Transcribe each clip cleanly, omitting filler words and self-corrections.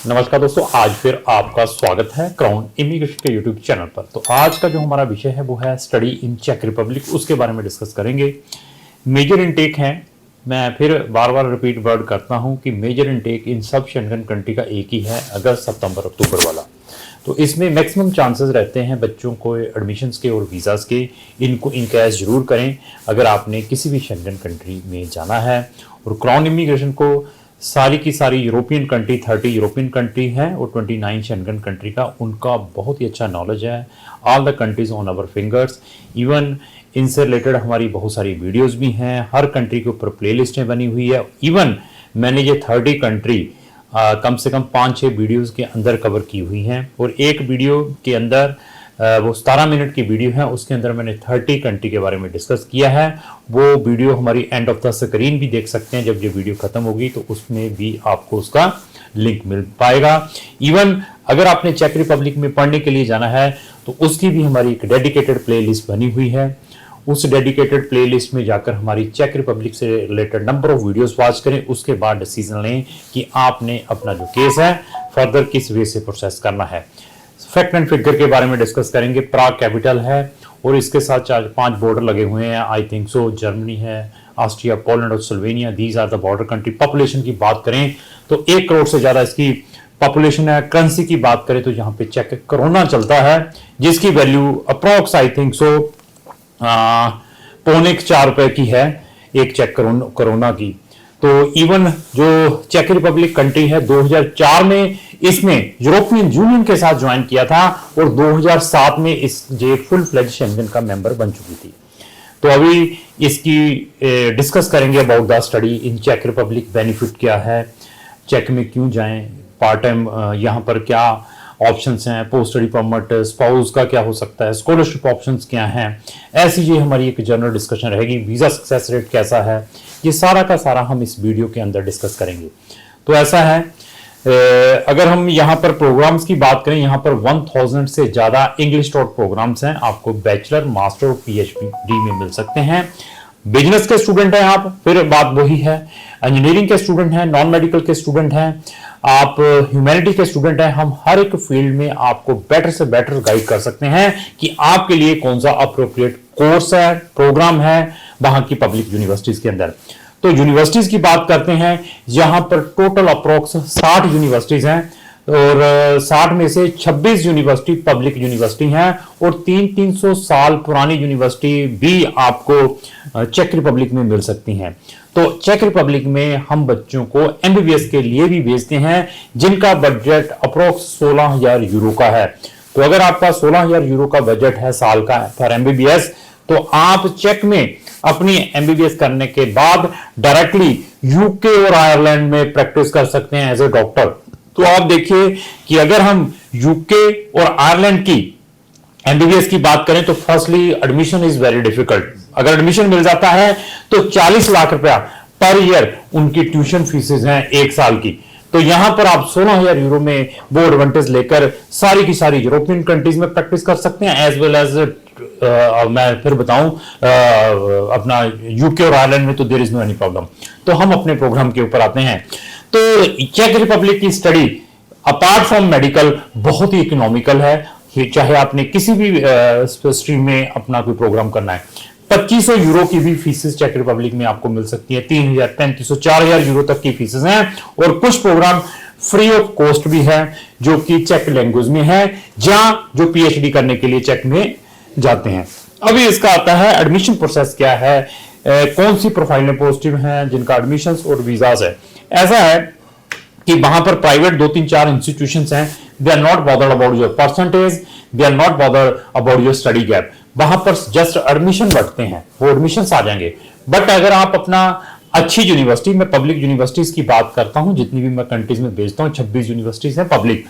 नमस्कार दोस्तों, आज फिर आपका स्वागत है क्राउन इमिग्रेशन के यूट्यूब चैनल पर। तो आज का जो हमारा विषय है वो है स्टडी इन चेक रिपब्लिक, उसके बारे में डिस्कस करेंगे। मेजर इनटेक है, मैं फिर बार बार रिपीट वर्ड करता हूं कि मेजर इनटेक इन सब शेंगन कंट्री का एक ही है, अगस्त सितंबर अक्टूबर वाला। तो इसमें मैक्सिमम चांसेस रहते हैं बच्चों को एडमिशन्स के और वीज़ास के। इनको इनकैश जरूर करें अगर आपने किसी भी शेंगन कंट्री में जाना है। और क्राउन इमिग्रेशन को सारी की सारी यूरोपियन कंट्री, 30 यूरोपियन कंट्री हैं और 29 शेंगन कंट्री का उनका बहुत ही अच्छा नॉलेज है। All the countries on our fingers. Even इनसे रिलेटेड हमारी बहुत सारी वीडियोस भी हैं, हर कंट्री के ऊपर प्लेलिस्टें बनी हुई है। इवन मैंने ये 30 कंट्री कम से कम 5-6 वीडियोस के अंदर कवर की हुई हैं। और एक वीडियो के अंदर वो 17 मिनट की वीडियो है, उसके अंदर मैंने 30 कंट्री के बारे में डिस्कस किया है। वो वीडियो हमारी एंड ऑफ द स्क्रीन भी देख सकते हैं, जब ये वीडियो खत्म होगी तो उसमें भी आपको उसका लिंक मिल पाएगा। इवन अगर आपने चेक रिपब्लिक में पढ़ने के लिए जाना है तो उसकी भी हमारी एक डेडिकेटेड प्लेलिस्ट बनी हुई है। उस डेडिकेटेड प्लेलिस्ट में जाकर हमारी चेक रिपब्लिक से related number of videos watch करें, उसके बाद डिसीजन लें कि आपने अपना जो केस है फर्दर किस वे से प्रोसेस करना है। फैक्ट एंड फिगर के बारे में डिस्कस करेंगे। प्राग कैपिटल है और इसके साथ 4-5 बॉर्डर लगे हुए हैं, आई थिंक सो। जर्मनी है, ऑस्ट्रिया, पोलैंड और Slovenia, these are the border country. Population की बात करें तो 1 करोड़ से ज्यादा इसकी पॉपुलेशन है। करेंसी की बात करें तो यहाँ पे चेक कोरोना चलता है, जिसकी वैल्यू अप्रोक्स आई थिंक सो 4.25 रुपए की है एक चेक कोरोना की। तो इवन जो चेक रिपब्लिक कंट्री है 2004 में इसने यूरोपियन यूनियन के साथ ज्वाइन किया था और 2007 में इस ये फुल फ्लेज शेंगन का मेंबर बन चुकी थी। तो अभी इसकी डिस्कस करेंगे अबाउट द स्टडी इन चेक रिपब्लिक। बेनिफिट क्या है, चेक में क्यों जाएं, पार्ट टाइम यहाँ पर क्या ऑप्शंस हैं, पोस्ट स्टडी परमिट, स्पाउस का क्या हो सकता है, स्कॉलरशिप ऑप्शंस क्या हैं, ऐसी ये हमारी एक जनरल डिस्कशन रहेगी। वीज़ा सक्सेस रेट कैसा है, ये सारा का सारा हम इस वीडियो के अंदर डिस्कस करेंगे। तो ऐसा है, अगर हम यहाँ पर प्रोग्राम्स की बात करें, यहाँ पर 1000 से ज़्यादा इंग्लिश टॉट प्रोग्राम्स हैं। आपको बैचलर, मास्टर और पीएचडी में मिल सकते हैं। बिजनेस के स्टूडेंट हैं आप, फिर बात वही है। इंजीनियरिंग के स्टूडेंट हैं, नॉन मेडिकल के स्टूडेंट हैं, आप ह्यूमैनिटी के स्टूडेंट हैं। हम हर एक फील्ड में आपको बेटर से बेटर गाइड कर सकते हैं कि आपके लिए कौन सा अप्रोप्रिएट कोर्स है, प्रोग्राम है वहां की पब्लिक यूनिवर्सिटीज के अंदर। तो यूनिवर्सिटीज की बात करते हैं, यहां पर टोटल अप्रोक्स 60 यूनिवर्सिटीज हैं और 60 में से 26 यूनिवर्सिटी पब्लिक यूनिवर्सिटी हैं और 300 साल पुरानी यूनिवर्सिटी भी आपको चेक रिपब्लिक में मिल सकती हैं। तो चेक रिपब्लिक में हम बच्चों को एमबीबीएस के लिए भी भेजते हैं, जिनका बजट अप्रोक्स 16,000 यूरो का है। तो अगर आपका 16,000 यूरो का बजट है साल का फॉर एमबीबीएस, तो आप चेक में अपनी एमबीबीएस करने के बाद डायरेक्टली यूके और आयरलैंड में प्रैक्टिस कर सकते हैं एज ए डॉक्टर। तो आप देखिए कि अगर हम यूके और आयरलैंड की एमबीबीएस की बात करें तो firstly admission is very difficult. अगर एडमिशन मिल जाता है तो 40 लाख रुपया पर ईयर उनकी ट्यूशन फीसेस हैं 1 साल की। तो यहां पर आप 16,000 यूरो में वो एडवांटेज लेकर सारी की सारी यूरोपियन कंट्रीज में प्रैक्टिस कर सकते हैं, एज वेल एज मैं फिर बताऊं अपना यूके और आयरलैंड में तो there is no any problem. तो हम अपने प्रोग्राम के ऊपर आते हैं। तो चेक रिपब्लिक की स्टडी अपार्ट फ्रॉम मेडिकल बहुत ही इकोनॉमिकल है, चाहे आपने किसी भी स्ट्रीम में अपना कोई प्रोग्राम करना है। 2500 यूरो की भी फीसेस चेक रिपब्लिक में आपको मिल सकती है, 3,000, 3,500, 4,000 यूरो तक की फीसेस हैं। और कुछ प्रोग्राम फ्री ऑफ कॉस्ट भी है जो कि चेक लैंग्वेज में है, जहां जो पीएचडी करने के लिए चेक में जाते हैं। अभी इसका आता है एडमिशन प्रोसेस क्या है, कौन सी प्रोफाइलें पॉजिटिव हैं जिनका एडमिशन और वीजास है। ऐसा है कि वहां पर प्राइवेट 2-3-4 इंस्टीट्यूशंस हैं, they are not bothered about your percentage, they are not bothered about your study gap. वहां पर जस्ट एडमिशन बढ़ते हैं, वो एडमिशंस आ जाएंगे। बट अगर आप अपना अच्छी यूनिवर्सिटी में, पब्लिक यूनिवर्सिटीज की बात करता हूं, जितनी भी मैं कंट्रीज में भेजता हूं, 26 यूनिवर्सिटीज हैं पब्लिक,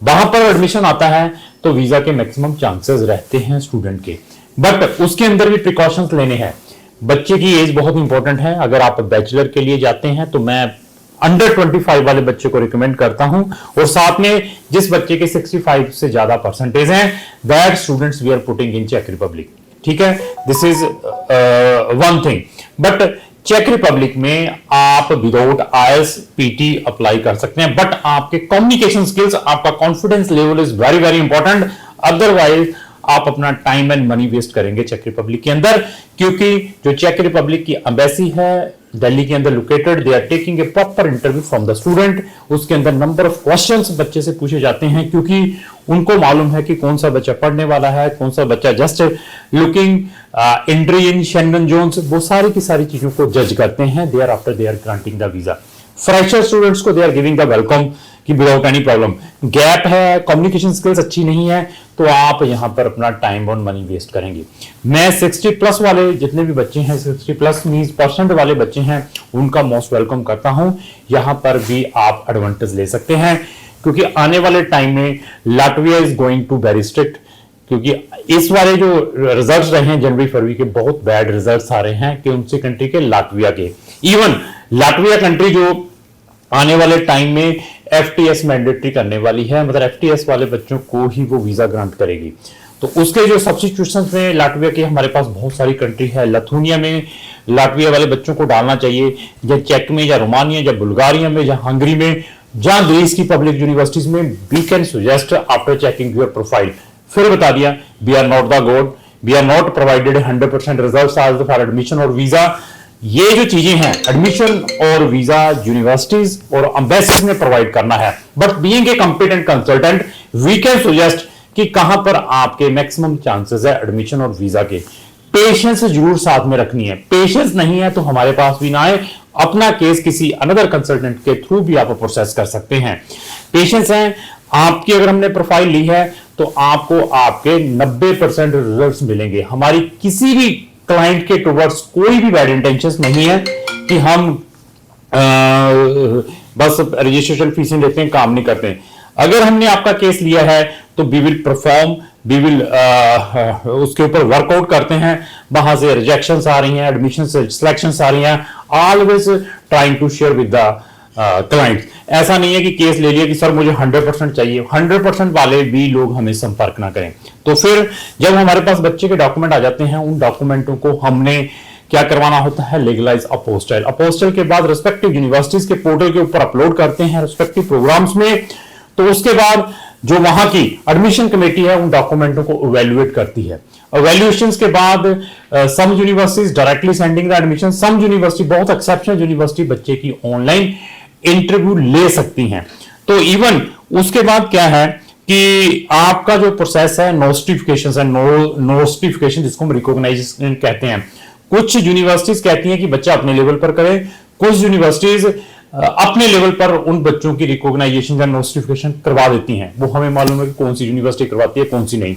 वहां पर एडमिशन आता है तो वीजा के मैक्सिमम चांसेस रहते हैं स्टूडेंट के। बट उसके अंदर भी प्रिकॉशंस लेने हैं। बच्चे की एज बहुत इंपॉर्टेंट है। अगर आप बैचलर के लिए जाते हैं तो मैं अंडर 25 वाले बच्चे को रिकमेंड करता हूं, और साथ में जिस बच्चे के 65 से ज्यादा परसेंटेज हैं, that students we are putting in चेक रिपब्लिक। ठीक है, this is one thing. But चेक रिपब्लिक में आप विदाउट आईएलटीएस पीटी अप्लाई कर सकते हैं, बट आपके कम्युनिकेशन स्किल्स, आपका confidence level is very very important. Otherwise आप अपना टाइम एंड मनी वेस्ट करेंगे चेक रिपब्लिक के अंदर, क्योंकि जो चेक रिपब्लिक की एम्बेसी है दिल्ली के अंदर located, they are taking a proper interview from the student. उसके अंदर नंबर ऑफ क्वेश्चंस बच्चे से पूछे जाते हैं, क्योंकि उनको मालूम है कि कौन सा बच्चा पढ़ने वाला है, कौन सा बच्चा just looking entry in Schengen zones, वो सारी की सारी चीजों को जज करते हैं। They are after they are granting the visa. Fresher students को they are giving the welcome कि विदाउट एनी प्रॉब्लम। गैप है, कम्युनिकेशन स्किल्स अच्छी नहीं है, तो आप यहां पर अपना टाइम और मनी वेस्ट करेंगे। मैं 60 प्लस वाले जितने भी बच्चे हैं, 60 प्लस मींस % वाले बच्चे हैं, उनका मोस्ट वेलकम करता हूं। यहां पर भी आप एडवांटेज ले सकते हैं, क्योंकि आने वाले टाइम में Latvia is going to very strict, क्योंकि इस वाले जो रिजल्ट्स रहे हैं जनवरी फरवरी के, बहुत बैड रिजल्ट्स आ रहे हैं कि उनसे कंट्री के, लाटविया के। इवन लाटविया कंट्री जो आने वाले टाइम में एफटीएस मैंडेटरी करने वाली है, मतलब एफटीएस वाले बच्चों को ही वो वीजा ग्रांट करेगी। तो उसके जो सब्स्टिट्यूशंस में लाटविया के हमारे पास बहुत सारी कंट्री है। लिथुआनिया में लाटविया वाले बच्चों को डालना चाहिए, या चेक में, या रोमानिया, या बुल्गारिया में, या हंगरी में, जहां ग्रीस की पब्लिक यूनिवर्सिटीज में। We can suggest after checking your profile. फिर बता दिया, we are not the god, we are not provided 100% results आज फॉर एडमिशन और वीजा। ये जो चीजें हैं, एडमिशन और वीजा यूनिवर्सिटीज और एम्बेसीज में प्रोवाइड करना है, but being a competent consultant we can suggest कि कहां पर आपके मैक्सिमम चांसेस है एडमिशन और वीजा के। पेशेंस जरूर साथ में रखनी है। पेशेंस नहीं है तो हमारे पास भी ना आए, अपना केस किसी अनदर कंसल्टेंट के थ्रू भी आप प्रोसेस कर सकते हैं। पेशेंस है आपकी। अगर हमने प्रोफाइल ली है तो आपको आपके 90% रिजल्ट्स मिलेंगे। हमारी किसी भी क्लाइंट के टुवर्ड्स कोई भी बैड इंटेंशंस नहीं है कि हम बस रजिस्ट्रेशन फीसें लेते हैं, काम नहीं करते हैं। अगर हमने आपका केस लिया है तो we will perform, we will उसके ऊपर वर्कआउट करते हैं। वहां से रिजेक्शंस आ रही हैं, एडमिशन सिलेक्शंस आ रही हैं, always trying to share with the client. ऐसा नहीं है कि केस ले लिया कि सर मुझे 100% चाहिए, 100% वाले भी लोग हमें संपर्क ना करें। तो फिर जब हमारे पास बच्चे के डॉक्यूमेंट आ जाते हैं, उन डॉक्यूमेंटों को हमने क्या करवाना होता है, लीगलाइज अपोस्टाइल। अपोस्टाइल के बाद रिस्पेक्टिव यूनिवर्सिटीज के पोर्टल के ऊपर अपलोड करते हैं रिस्पेक्टिव प्रोग्राम्स में। तो उसके बाद जो वहां की एडमिशन कमेटी है उन डॉक्यूमेंटों को इवैल्यूएट करती है। इवैल्यूएशंस के बाद some universities directly sending the admission, some university, बहुत एक्सेप्शनल यूनिवर्सिटी बच्चे की ऑनलाइन इंटरव्यू ले सकती हैं। तो इवन उसके बाद क्या है कि आपका जो प्रोसेस है, नोटिफिकेशन है, नोटिफिकेशन जिसको हम रिकॉग्नाइजेशन कहते हैं। कुछ यूनिवर्सिटीज कहती हैं कि बच्चा अपने लेवल पर करे, कुछ यूनिवर्सिटीज अपने लेवल पर उन बच्चों की रिकॉग्नाइजेशन या नोटिफिकेशन करवा देती हैं। वो हमें मालूम है कि कौन सी यूनिवर्सिटी करवाती है, कौन सी नहीं।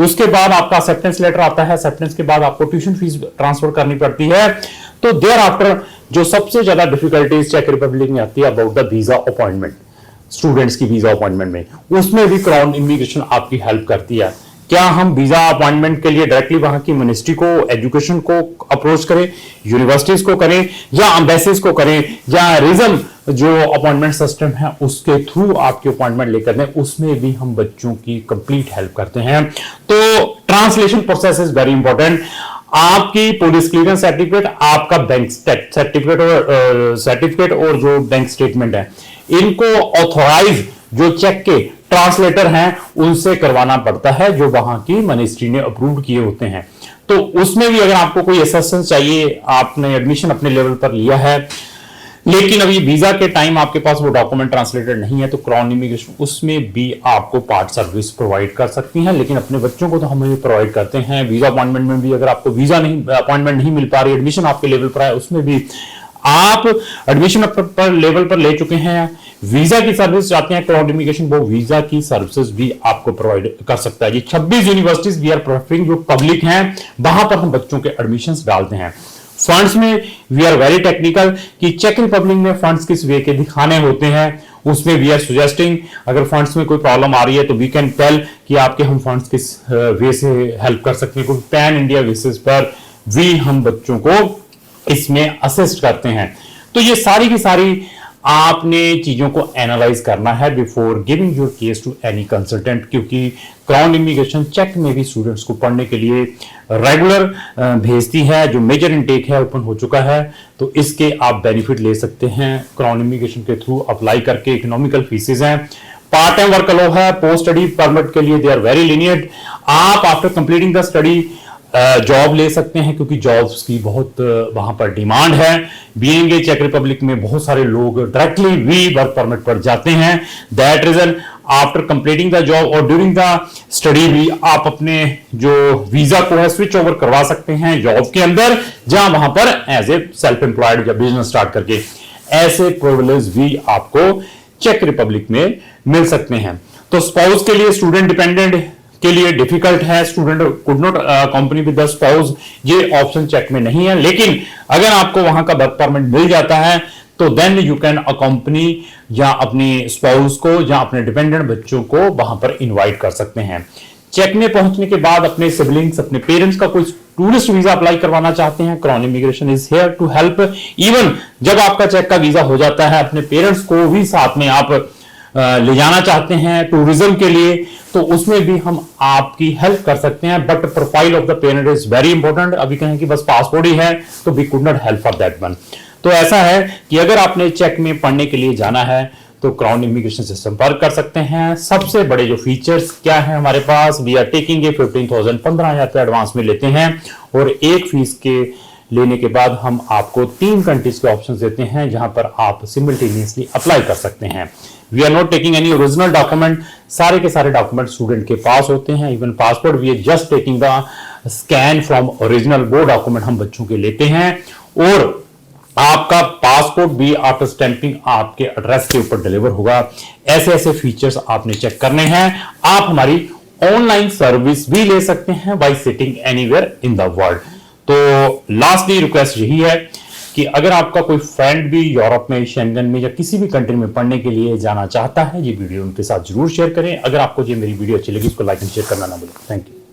उसके बाद आपका एक्सेप्टेंस लेटर आता है, एक्सेप्टेंस के बाद आपको ट्यूशन फीस ट्रांसफर करनी पड़ती है। तो देयर आफ्टर जो सबसे ज्यादा डिफिकल्टीज चेक रिपब्लिक में आती है about the visa appointment, students की वीजा अपॉइंटमेंट में, उसमें भी क्राउन इमिग्रेशन आपकी हेल्प करती है। क्या हम वीजा अपॉइंटमेंट के लिए डायरेक्टली वहां की मिनिस्ट्री को, एजुकेशन को अप्रोच करें, यूनिवर्सिटीज को करें, या एम्बेसीज को करें, या रीजन जो अपॉइंटमेंट सिस्टम है उसके थ्रू आपकी अपॉइंटमेंट लेकर दें, उसमें भी हम बच्चों की कंप्लीट हेल्प करते हैं। तो translation process is very important. आपकी पुलिस क्लियरेंस सर्टिफिकेट, आपका बैंक सर्टिफिकेट और जो बैंक स्टेटमेंट है, इनको ऑथोराइज जो चेक के ट्रांसलेटर हैं उनसे करवाना पड़ता है, जो वहां की मिनिस्ट्री ने अप्रूव किए होते हैं। तो उसमें भी अगर आपको कोई असिस्टेंस चाहिए, आपने एडमिशन अपने लेवल पर लिया है लेकिन अभी वीजा के टाइम आपके पास वो डॉक्यूमेंट ट्रांसलेटेड नहीं है, तो क्राउन इमिग्रेशन उसमें भी आपको पार्ट सर्विस प्रोवाइड कर सकती हैं। लेकिन अपने बच्चों को तो हम ये प्रोवाइड करते हैं। वीजा अपॉइंटमेंट में भी अगर आपको वीजा नहीं, अपॉइंटमेंट नहीं मिल पा रही, एडमिशन आपके लेवल पर है, उसमें भी आप एडमिशन पर लेवल पर ले चुके हैं, वीजा की सर्विस चाहते हैं, क्राउन इमिग्रेशन वो वीजा की सर्विसेज भी आपको प्रोवाइड कर सकता है। ये 26 यूनिवर्सिटीज वी आर प्रेफरिंग जो पब्लिक हैं, वहां पर हम बच्चों के एडमिशंस डालते हैं। फंड्स में वी आर वेरी टेक्निकल कि चेक रिपब्लिक में फंड्स किस वे के दिखाने होते हैं, उसमें वी आर सजेस्टिंग अगर फंड्स में कोई प्रॉब्लम आ रही है तो वी कैन टेल कि आपके हम फंड्स किस वे से हेल्प कर सकते हैं। पैन इंडिया बेसिस पर भी हम बच्चों को इसमें असिस्ट करते हैं। तो ये सारी की सारी आपने चीजों को एनालाइज करना है before giving your case to any consultant, क्योंकि क्राउन इमिग्रेशन चेक में भी स्टूडेंट्स को पढ़ने के लिए रेगुलर भेजती है। जो मेजर इनटेक है ओपन हो चुका है, तो इसके आप बेनिफिट ले सकते हैं क्राउन इमिग्रेशन के थ्रू अप्लाई करके। इकोनॉमिकल फीसेज हैं, पार्ट टाइम वर्क अलाउ है, पोस्ट स्टडी परमिट के लिए दे आर वेरी लीनियंट। आप after completing the study job ले सकते हैं, क्योंकि जॉब्स की बहुत वहां पर डिमांड है। बीइंग ए चेक रिपब्लिक में बहुत सारे लोग डायरेक्टली भी वर्क परमिट पर जाते हैं। That reason after completing the job और ड्यूरिंग द स्टडी भी आप अपने जो वीजा को है स्विच ओवर करवा सकते हैं जॉब के अंदर, जहां वहां पर एज ए सेल्फ एम्प्लॉयड या बिजनेस स्टार्ट करके ऐसे प्रिविलेज भी आपको चेक रिपब्लिक में मिल सकते हैं। तो स्पाउस के लिए, स्टूडेंट डिपेंडेंट के लिए डिफिकल्ट है, student could not company with the spouse, ये ऑप्शन चेक में नहीं है। लेकिन अगर आपको वहां का वर्क परमिट मिल जाता है तो देन यू कैन अकम्पनी या अपनी स्पाउस को या अपने डिपेंडेंट बच्चों को वहां पर इनवाइट कर सकते हैं। चेक में पहुंचने के बाद अपने सिबलिंग्स, अपने पेरेंट्स का कोई टूरिस्ट वीजा अप्लाई करवाना चाहते हैं, Crown Immigration is here to help. Even जब आपका चेक का वीजा हो जाता है, अपने पेरेंट्स को भी साथ में आप ले जाना चाहते हैं टूरिज्म के लिए, तो उसमें भी हम आपकी हेल्प कर सकते हैं। But profile of the parent is very important. अभी कहें कि बस पासपोर्ट ही है तो we could not help for that one. तो ऐसा है कि अगर आपने चेक में पढ़ने के लिए जाना है तो क्राउन इमिग्रेशन से संपर्क कर सकते हैं। सबसे बड़े जो फीचर्स क्या है हमारे पास, वी आर टेकिंग ए 15,000 15,000 रुपए एडवांस में लेते हैं, और एक फीस के लेने के बाद हम आपको 3 कंट्रीज के ऑप्शन देते हैं जहां पर आप सिमिल्टेनियसली अप्लाई कर सकते हैं। We are not taking any original document, सारे के सारे डॉक्यूमेंट स्टूडेंट के पास होते हैं। Even passport we are just taking the scan from original, वो डॉक्यूमेंट हम बच्चों के लेते हैं। और आपका पासपोर्ट भी आफ्टर स्टैंपिंग आपके एड्रेस के ऊपर डिलीवर होगा। ऐसे ऐसे फीचर्स आपने चेक करने हैं। आप हमारी ऑनलाइन सर्विस भी ले सकते हैं bye sitting anywhere in the world. तो लास्टली रिक्वेस्ट यही है कि अगर आपका कोई फ्रेंड भी यूरोप में, शेंगन में या किसी भी कंट्री में पढ़ने के लिए जाना चाहता है, ये वीडियो उनके साथ जरूर शेयर करें। अगर आपको ये मेरी वीडियो अच्छी लगी, इसको लाइक एंड शेयर करना ना भूलें। Thank you.